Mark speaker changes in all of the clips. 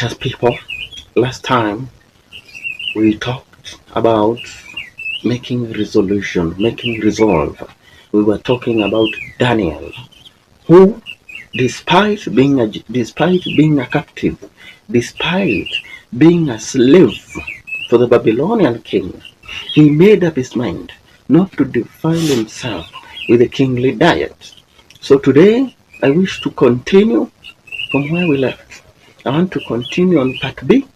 Speaker 1: Precious people, last time we talked about making resolution, making resolve. We were talking about Daniel, who, despite being a captive, despite being a slave for the Babylonian king, he made up his mind not to defile himself with a kingly diet. So today, I wish to continue from where we left. I want to continue on part B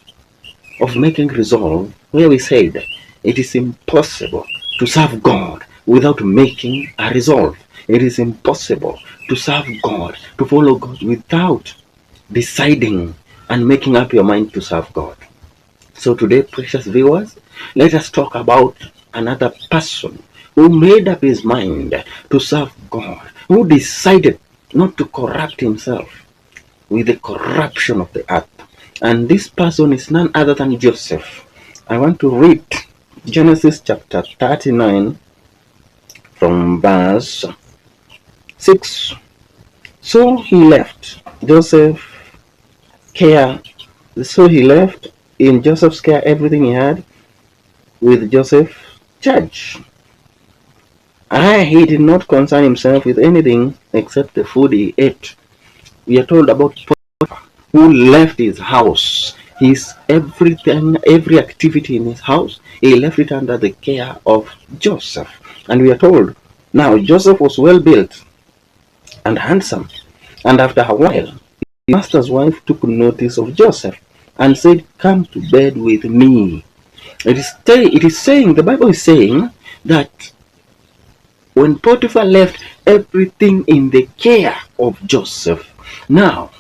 Speaker 1: of making resolve, where we said it is impossible to serve God without making a resolve. It is impossible to serve God, to follow God without deciding and making up your mind to serve God. So today, precious viewers, let us talk about another person who made up his mind to serve God, who decided not to corrupt himself with the corruption of the earth. And this person is none other than Joseph. I want to read Genesis chapter 39 from verse 6. So he left in Joseph's care everything he had with Joseph's charge. He did not concern himself with anything except the food he ate. We are told about Potiphar, who left his house, every activity in his house, he left it under the care of Joseph. And we are told, now Joseph was well built and handsome, and after a while, his master's wife took notice of Joseph and said, "Come to bed with me." The Bible is saying that when Potiphar left everything in the care of Joseph, now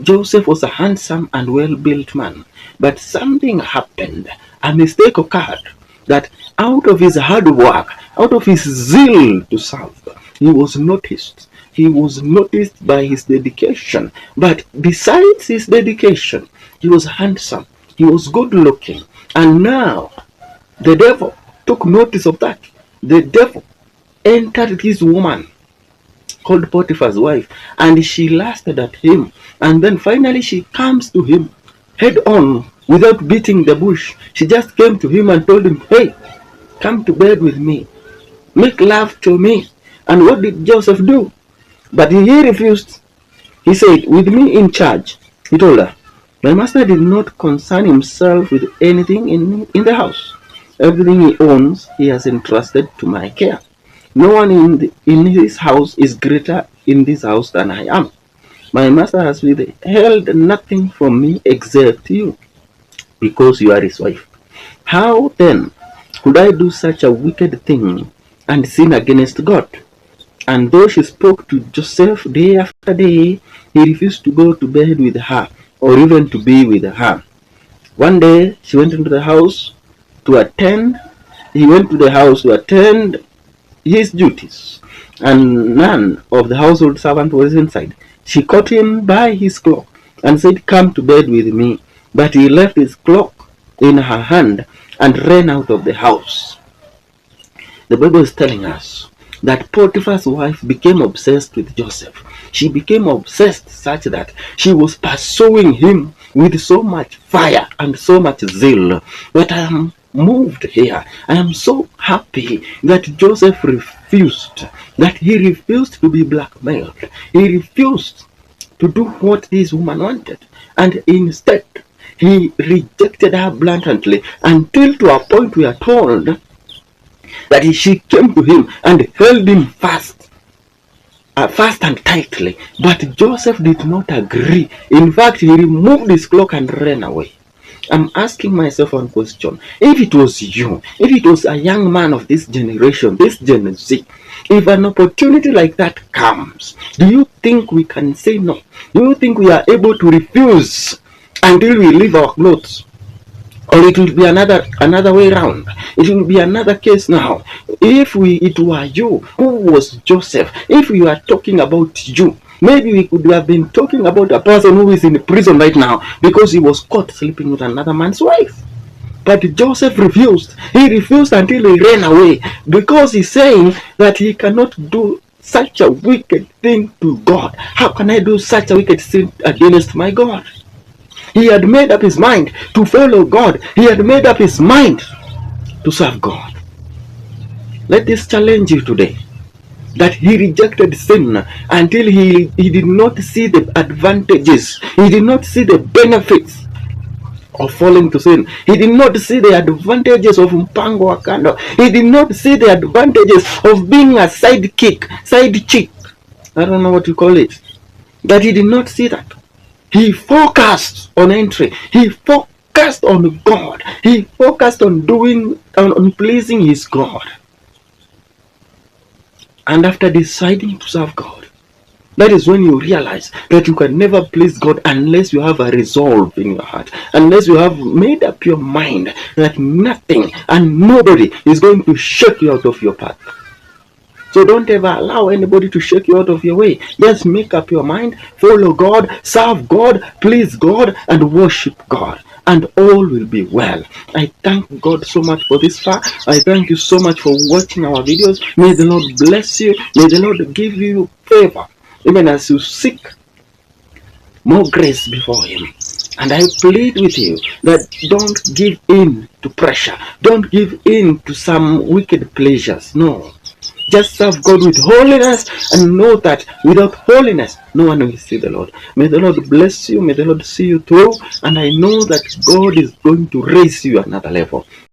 Speaker 1: Joseph was a handsome and well-built man, but something happened. A mistake occurred that out of his hard work, out of his zeal to serve, he was noticed. He was noticed by his dedication. But besides his dedication, he was handsome. He was good-looking. And now the devil took notice of that. The devil entered this woman called Potiphar's wife, and she lusted at him. And then finally she comes to him head on without beating the bush. She just came to him and told him, "Hey, come to bed with me. Make love to me." And what did Joseph do? But he refused. He said, "With me in charge," he told her, "my master did not concern himself with anything in the house. Everything he owns, he has entrusted to my care. No one in his house is greater in this house than I am. My master has withheld nothing from me except you, because you are his wife. How then could I do such a wicked thing and sin against God?" And though she spoke to Joseph day after day, he refused to go to bed with her or even to be with her. One day he went to the house to attend his duties, and none of the household servant was inside. She caught him by his cloak and said, "Come to bed with me." But he left his cloak in her hand and ran out of the house. The Bible is telling us that Potiphar's wife became obsessed with Joseph. She became obsessed such that she was pursuing him with so much fire and so much zeal. But I am moved here. I am so happy that Joseph refused, that he refused to be blackmailed. He refused to do what this woman wanted. And instead, he rejected her blatantly until to a point we are told that she came to him and held him fast and tightly. But Joseph did not agree. In fact, he removed his cloak and ran away. I'm asking myself one question. If it was you, if it was a young man of this generation, this Gen Z, if an opportunity like that comes, do you think we can say no? Do you think we are able to refuse until we leave our clothes? Or it will be another way around. It will be another case now. If it were you who was Joseph, if we are talking about you, maybe we could have been talking about a person who is in prison right now because he was caught sleeping with another man's wife. But Joseph refused. He refused until he ran away, because he's saying that he cannot do such a wicked thing to God. How can I do such a wicked sin against my God? He had made up his mind to follow God. He had made up his mind to serve God. Let this challenge you today, that he rejected sin until he did not see the advantages. He did not see the benefits of falling to sin. He did not see the advantages of mpango wa kando. He did not see the advantages of being a side chick. I don't know what you call it. That he did not see that. He focused on entry. He focused on God. He focused on on pleasing his God. And after deciding to serve God, that is when you realize that you can never please God unless you have a resolve in your heart, unless you have made up your mind that nothing and nobody is going to shake you out of your path. So don't ever allow anybody to shake you out of your way. Just make up your mind, follow God, serve God, please God, and worship God, and all will be well. I thank God so much for this far. I thank you so much for watching our videos. May the Lord bless you. May the Lord give you favor, even as you seek more grace before him. And I plead with you that don't give in to pressure. Don't give in to some wicked pleasures. No. Just serve God with holiness, and know that without holiness, no one will see the Lord. May the Lord bless you. May the Lord see you through. And I know that God is going to raise you another level.